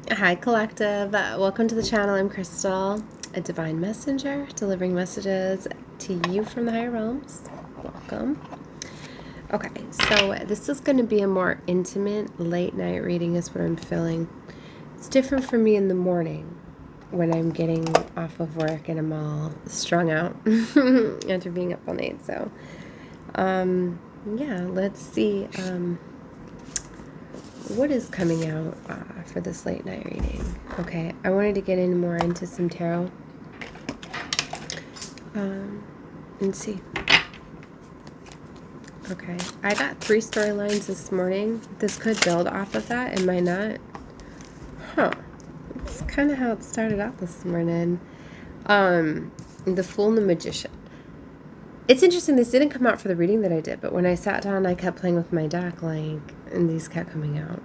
Hi, Collective. Welcome to the channel. I'm Crystal, a divine messenger delivering messages to you from the higher realms. Welcome. Okay, so this is going to be a more intimate late night reading, is what I'm feeling. It's different for me in the morning when I'm getting off of work and I'm all strung out after being up all night. So, yeah, let's see. What is coming out for this late night reading? Okay, I wanted to get in more into some tarot and see. Okay, I got 3 storylines this morning. This could build off of that, it might not. Huh. That's kind of how it started out this morning. The Fool and the Magician. It's interesting, this didn't come out for the reading that I did, but when I sat down, I kept playing with my deck, and these kept coming out.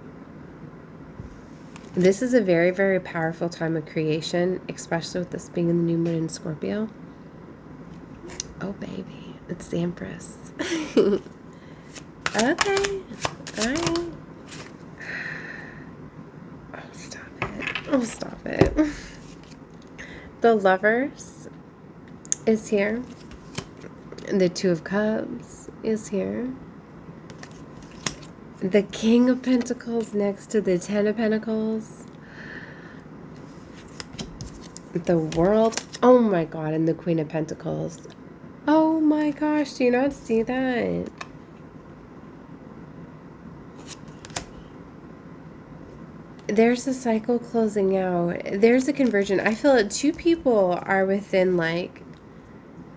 This is a very, very powerful time of creation, especially with this being in the new moon in Scorpio. Oh, baby. It's the Empress. Okay. All right. Oh, stop it. Oh, stop it. The Lovers is here. The Two of Cups is here. The King of Pentacles next to the Ten of Pentacles. The World. Oh my God. And the Queen of Pentacles. Oh my gosh. Do you not see that? There's a cycle closing out. There's a conversion. I feel that 2 people are within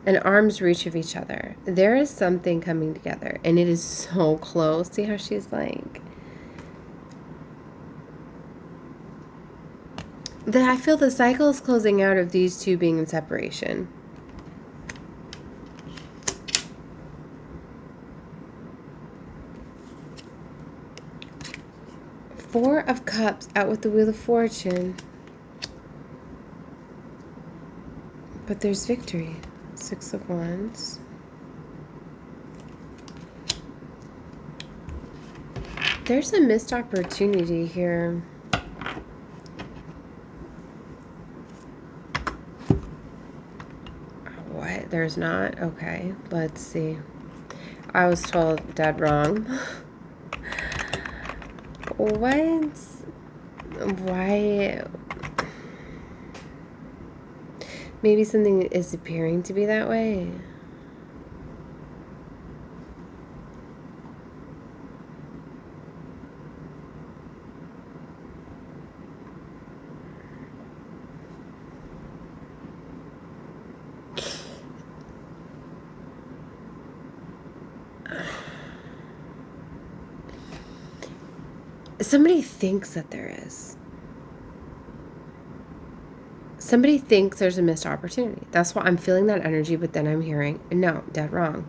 an arm's reach of each other. There is something coming together and it is so close. See how she's I feel the cycle is closing out of these 2 being in separation. Four of Cups out with the Wheel of Fortune. But there's victory. 6 of Wands. There's a missed opportunity here. What? There's not? Okay, let's see. I was told dead wrong. What? Why? Maybe something is appearing to be that way. Somebody thinks that there is. Somebody thinks there's a missed opportunity. That's why I'm feeling that energy, but then I'm hearing, no, dead wrong.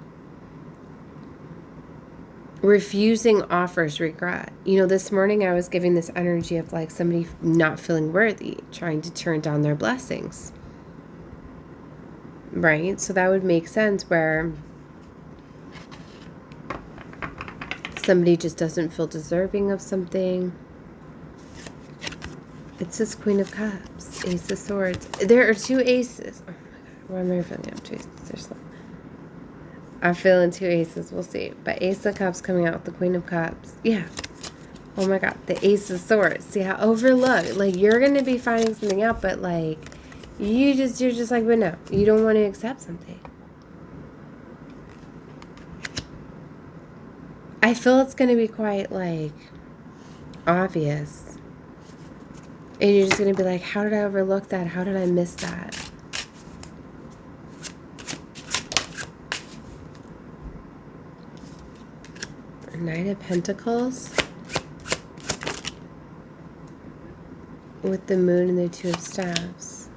Refusing offers regret. You know, this morning I was giving this energy of somebody not feeling worthy, trying to turn down their blessings. Right? So that would make sense where somebody just doesn't feel deserving of something. It's this Queen of Cups, Ace of Swords. There are 2 aces. Oh my God, why am I feeling up 2 aces? Seriously. I'm feeling 2 aces. We'll see. But Ace of Cups coming out with the Queen of Cups. Yeah. Oh my God. The Ace of Swords. See how overlooked. You're going to be finding something out, but you're just but no. You don't want to accept something. I feel it's going to be quite obvious. And you're just going to be how did I overlook that? How did I miss that? Knight of Pentacles. With the Moon and the 2 of Staves.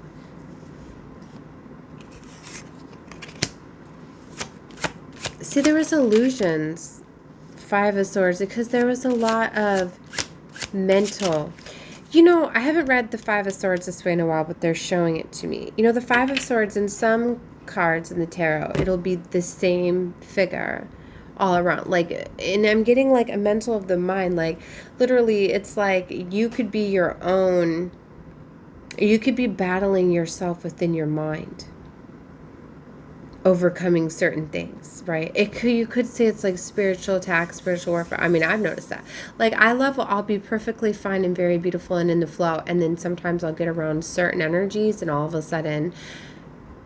See, there was illusions. 5 of Swords. Because there was a lot of mental. You know, I haven't read the 5 of Swords this way in a while, but they're showing it to me. You know, the 5 of Swords in some cards in the tarot, it'll be the same figure all around. Like, and I'm getting like a mental of the mind. Like, literally, it's like you could be your own, you could be battling yourself within your mind, overcoming certain things, right? You could say it's like spiritual attack, spiritual warfare. I mean, I've noticed that. Like, I'll be perfectly fine and very beautiful and in the flow, and then sometimes I'll get around certain energies, and all of a sudden,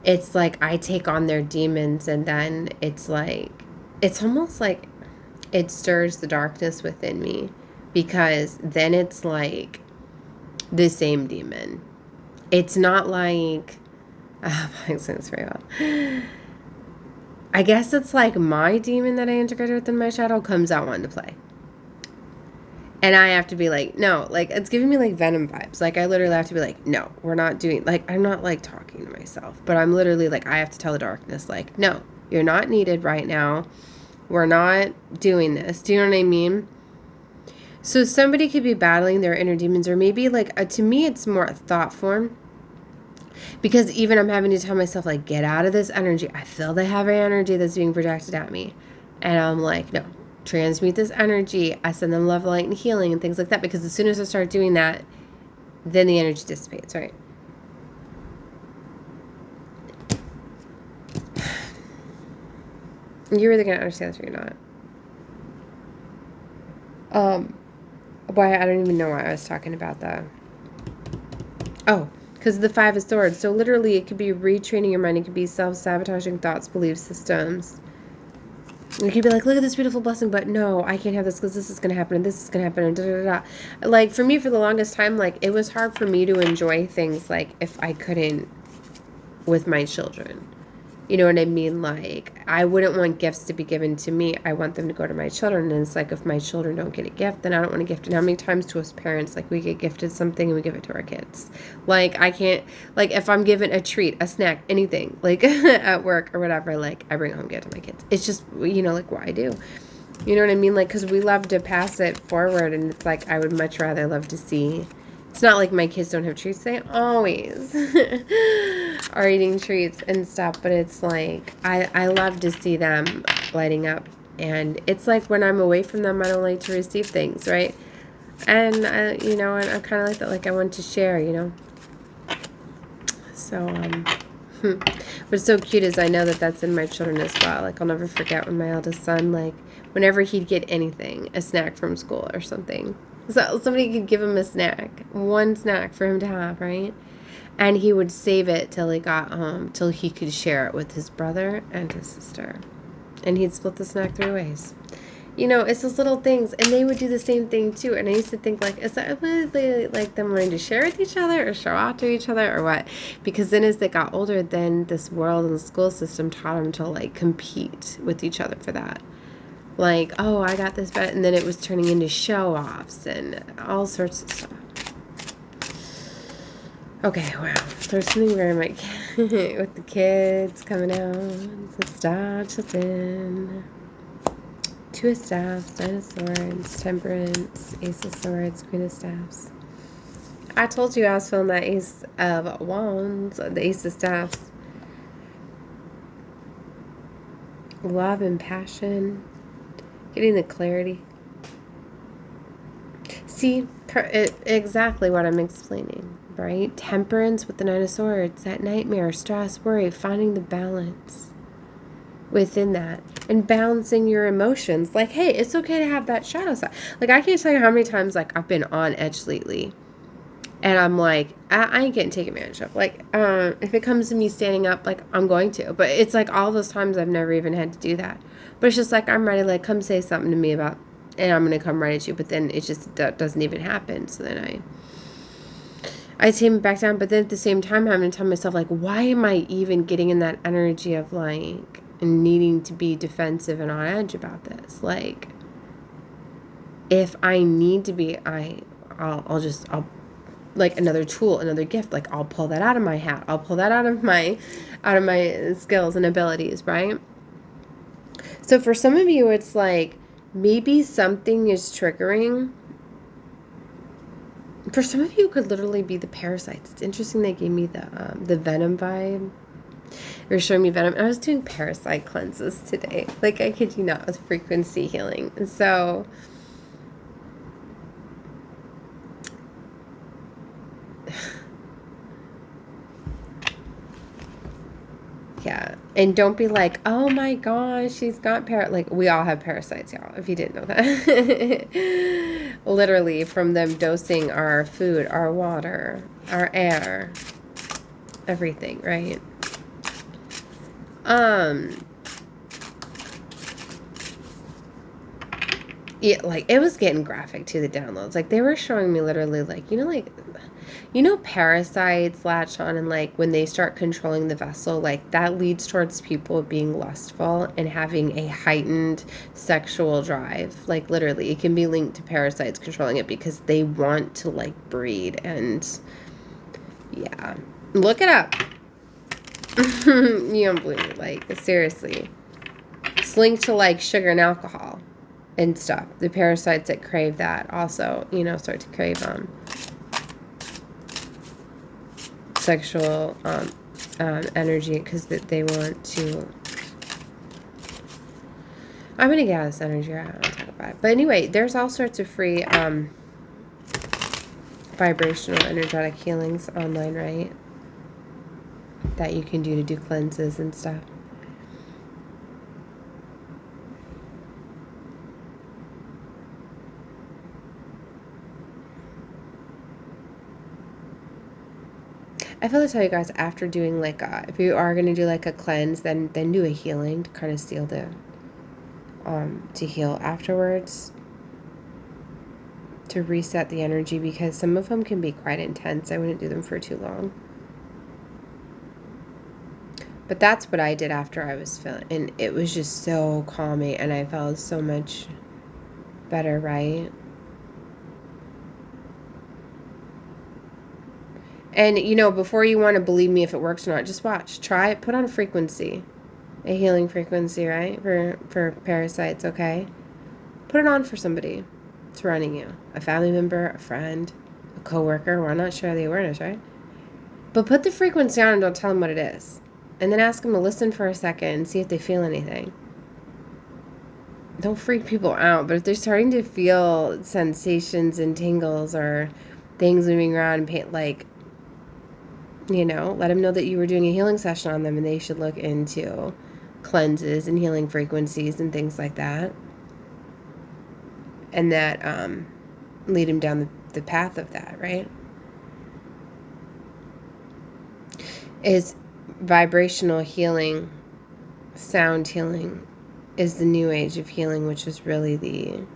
it's like I take on their demons, and then it's like, it's almost like it stirs the darkness within me, because then it's like the same demon. It's not like, makes sense very well. I guess it's like my demon that I integrated within my shadow comes out wanting to play. And I have to be like, no, like, it's giving me like Venom vibes. Like, I literally have to be like, no, we're not doing, like, I'm not like talking to myself, but I'm literally like, I have to tell the darkness, like, no, you're not needed right now. We're not doing this. Do you know what I mean? So somebody could be battling their inner demons, or maybe like, to me, it's more a thought form. Because even I'm having to tell myself, like, get out of this energy. I feel the heavy energy that's being projected at me. And I'm like, no, transmute this energy. I send them love, light, and healing and things like that. Because as soon as I start doing that, then the energy dissipates, right? You're either going to understand this or you're not. Why, I don't even know why I was talking about that. Oh, because of the 5 of Swords. So literally, it could be retraining your mind. It could be self-sabotaging thoughts, belief systems. You could be like, look at this beautiful blessing, but no, I can't have this because this is going to happen and this is going to happen and da-da-da-da. Like, for me, for the longest time, like, it was hard for me to enjoy things, like, if I couldn't with my children. You know what I mean? Like, I wouldn't want gifts to be given to me. I want them to go to my children. And it's like, if my children don't get a gift, then I don't want a gift. And how many times to us parents, like, we get gifted something and we give it to our kids? Like, I can't, like, if I'm given a treat, a snack, anything, like, at work or whatever, like, I bring home gift to my kids. It's just, you know, like, what I do. You know what I mean? Like, because we love to pass it forward. And it's like, I would much rather love to see. It's not like my kids don't have treats. They always are eating treats and stuff. But it's like, I love to see them lighting up. And it's like when I'm away from them, I don't like to receive things, right? And, you know, and I kind of like that. Like, I want to share, you know. So, what's so cute is I know that that's in my children as well. Like, I'll never forget when my eldest son, like, whenever he'd get anything, a snack from school or something. So somebody could give him a snack, one snack for him to have, right? And he would save it till he got home, till he could share it with his brother and his sister. And he'd split the snack 3 ways. You know, it's those little things. And they would do the same thing, too. And I used to think, like, is that really like them wanting to share with each other or show off to each other or what? Because then as they got older, then this world and the school system taught them to, like, compete with each other for that. Like, oh, I got this bet, and then it was turning into show-offs and all sorts of stuff. Okay, wow. There's something very much with the kids coming out, the star children, 2 of Staffs, 9 of Swords, Temperance, Ace of Swords, Queen of Staffs. I told you I was feeling that Ace of Wands, the Ace of Staffs. Love and passion. Getting the clarity. See, exactly what I'm explaining, right? Temperance with the 9 of Swords, that nightmare, stress, worry, finding the balance within that and balancing your emotions. Like, hey, it's okay to have that shadow side. Like, I can't tell you how many times, like, I've been on edge lately. And I'm like, I ain't getting taken advantage of. Like, if it comes to me standing up, like, I'm going to. But it's like all those times I've never even had to do that. But it's just like, I'm ready, like, come say something to me about, and I'm going to come right at you. But then it just doesn't even happen. So then I tame it back down. But then at the same time, I'm going to tell myself, like, why am I even getting in that energy of, like, needing to be defensive and on edge about this? Like, if I need to be, I'll like another tool, another gift, like I'll pull that out of my hat. I'll pull that out of my skills and abilities, right? So for some of you, it's like maybe something is triggering. For some of you, it could literally be the parasites. It's interesting they gave me the venom vibe. They were showing me venom. I was doing parasite cleanses today. Like, I kid you not, with frequency healing. So, yeah. And don't be like, oh my gosh, she's got like, we all have parasites, y'all, if you didn't know that. Literally, from them dosing our food, our water, our air, everything, right? Yeah, like, it was getting graphic to the downloads. Like, they were showing me literally, like, parasites latch on, and like when they start controlling the vessel, like that leads towards people being lustful and having a heightened sexual drive. Like, literally, it can be linked to parasites controlling it because they want to like breed. And yeah, look it up. You don't believe it. Like, seriously, it's linked to like sugar and alcohol and stuff. The parasites that crave that also, start to crave sexual energy because they want to. I'm gonna get out of this energy. I don't want to talk about it. But anyway, there's all sorts of free vibrational energetic healings online, right? That you can do to do cleanses and stuff. I feel to tell you guys, after doing like if you are gonna do like a cleanse, then do a healing to kind of seal the to heal afterwards, to reset the energy, because some of them can be quite intense. I wouldn't do them for too long. But that's what I did after I was feeling, and it was just so calming, and I felt so much better, right? And, before you want to believe me if it works or not, just watch. Try it. Put on a frequency. A healing frequency, right? For parasites, okay? Put it on for somebody surrounding you. A family member, a friend, a coworker. Why not share the awareness, right? But put the frequency on and don't tell them what it is. And then ask them to listen for a second and see if they feel anything. Don't freak people out, but if they're starting to feel sensations and tingles or things moving around, like, let them know that you were doing a healing session on them and they should look into cleanses and healing frequencies and things like that. And that lead them down the path of that, right? Is vibrational healing, sound healing, is the new age of healing, which is really the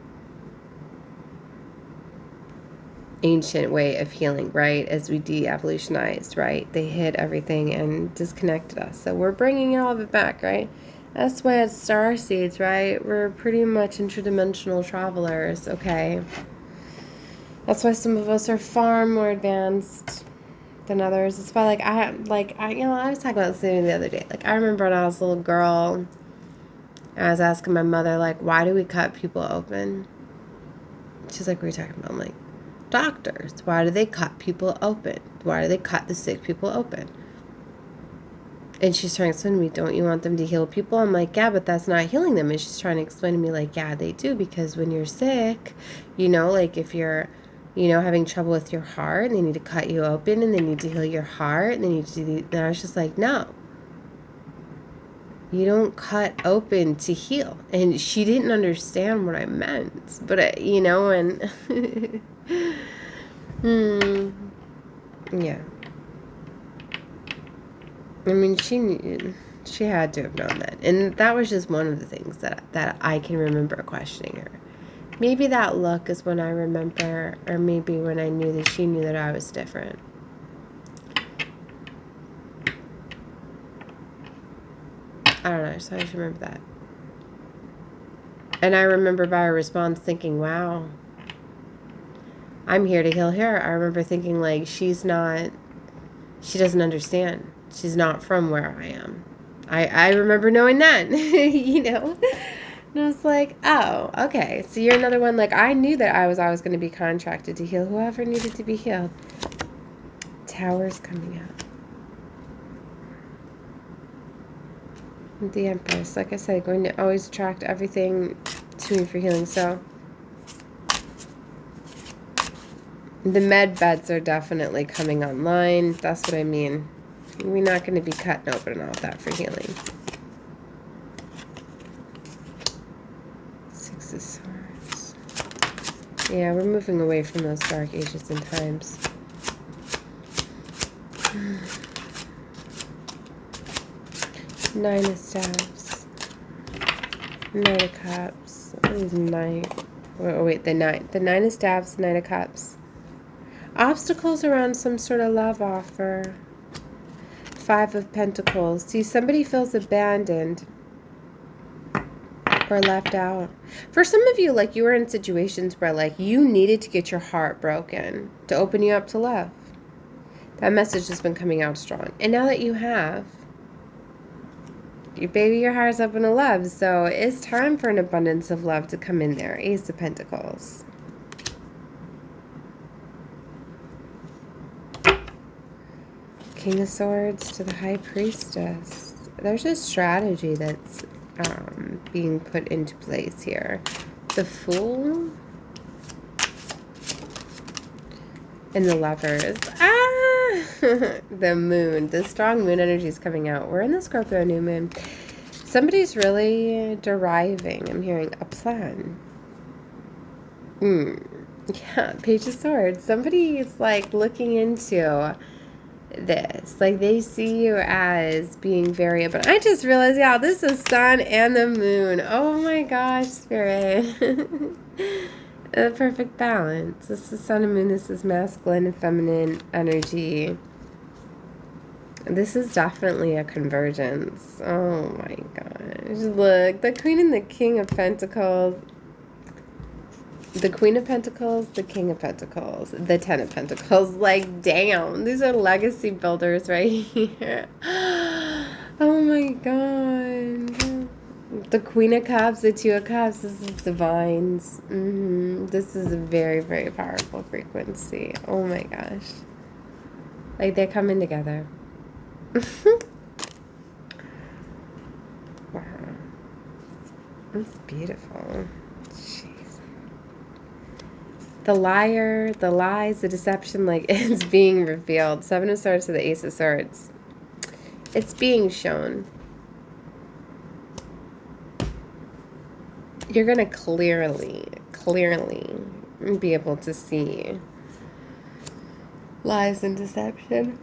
ancient way of healing, right? As we de-evolutionized, right? They hid everything and disconnected us. So we're bringing all of it back, right? That's why it's star seeds, right? We're pretty much interdimensional travelers, okay? That's why some of us are far more advanced than others. It's why, I was talking about this the other day. Like, I remember when I was a little girl, I was asking my mother, like, why do we cut people open? She's like, what are you talking about? I'm like, doctors. Why do they cut people open? Why do they cut the sick people open? And she's trying to explain to me, don't you want them to heal people? I'm like, yeah, but that's not healing them. And she's trying to explain to me, like, yeah, they do. Because when you're sick, like if you're, having trouble with your heart, and they need to cut you open, and they need to heal your heart, and they need to do. And I was just like, no. You don't cut open to heal. And she didn't understand what I meant. But, and... yeah. I mean, she had to have known that. And that was just one of the things that I can remember questioning her. Maybe that look is when I remember, or maybe when I knew that she knew that I was different. I don't know, so I just remember that. And I remember by her response thinking, wow, I'm here to heal her. I remember thinking, like, she doesn't understand. She's not from where I am. I remember knowing that, And I was like, oh, okay. So you're another one. Like, I knew that I was always going to be contracted to heal whoever needed to be healed. Tower's coming out. The Empress, like I said, going to always attract everything to me for healing. So the med beds are definitely coming online. That's what I mean. We're not going to be cutting open all that for healing. Six of Swords. Yeah, we're moving away from those dark ages and times. Nine of Staves. Knight of Cups. What is nine? Oh, wait, the nine. The Nine of Staves, Knight of Cups. Obstacles around some sort of love offer. Five of Pentacles. See, somebody feels abandoned or left out. For some of you, like, you were in situations where, like, you needed to get your heart broken to open you up to love. That message has been coming out strong. And now that you have, your heart's open to love. So it's time for an abundance of love to come in there. Ace of Pentacles. King of Swords to the High Priestess. There's a strategy that's being put into place here. The Fool and the Lovers. The Moon. The strong moon energy is coming out. We're in the Scorpio new moon. Somebody's really deriving, I'm hearing, a plan. Yeah, Page of Swords. Somebody is like looking into this. Like they see you as being very abundant. I just realized, yeah, this is Sun and the Moon. Oh my gosh, Spirit. The perfect balance. This is Sun and Moon. This is masculine and feminine energy. This is definitely a convergence. Oh my gosh. Look, the Queen and the King of Pentacles. The Queen of Pentacles, the King of Pentacles, the Ten of Pentacles. Like, damn. These are legacy builders right here. Oh my god. The Queen of Cups, the Two of Cups. This is divines. This is a very, very powerful frequency. Oh my gosh. Like, they're coming together. Wow. That's beautiful. Jeez. The liar, the lies, the deception, like, it's being revealed. Seven of Swords to the Ace of Swords. It's being shown. You're going to clearly be able to see lies and deception.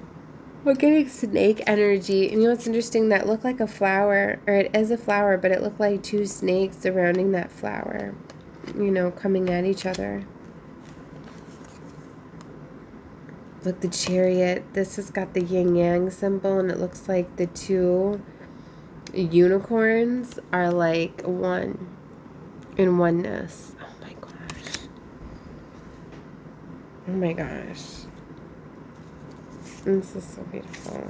We're getting snake energy. And you know what's interesting? That looked like a flower, or it is a flower, but it looked like two snakes surrounding that flower, you know, coming at each other. Look, the Chariot. This has got the yin-yang symbol, and it looks like the two unicorns are like one in oneness. Oh my gosh. Oh my gosh. This is so beautiful.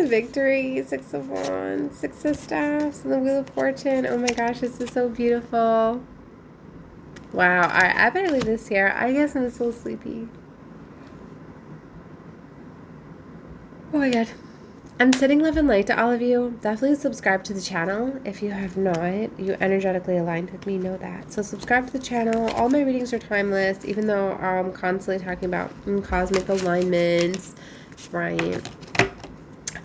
Victory. Six of Wands. Six of Staffs. And the Wheel of Fortune. Oh my gosh, this is so beautiful. Wow. Alright, I better leave this here. I guess I'm so sleepy. Oh my god. I'm sending love and light to all of you. Definitely subscribe to the channel if you have not. You energetically aligned with me, know that. So subscribe to the channel. All my readings are timeless, even though I'm constantly talking about cosmic alignments, right?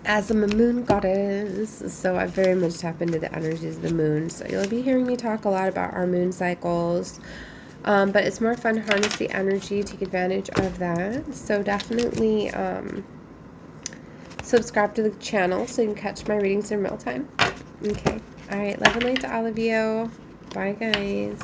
As I'm a moon goddess, so I very much tap into the energies of the moon. So you'll be hearing me talk a lot about our moon cycles. But it's more fun to harness the energy, take advantage of that. So definitely subscribe to the channel so you can catch my readings in real time. Okay. All right. Love and light to all of you. Bye, guys.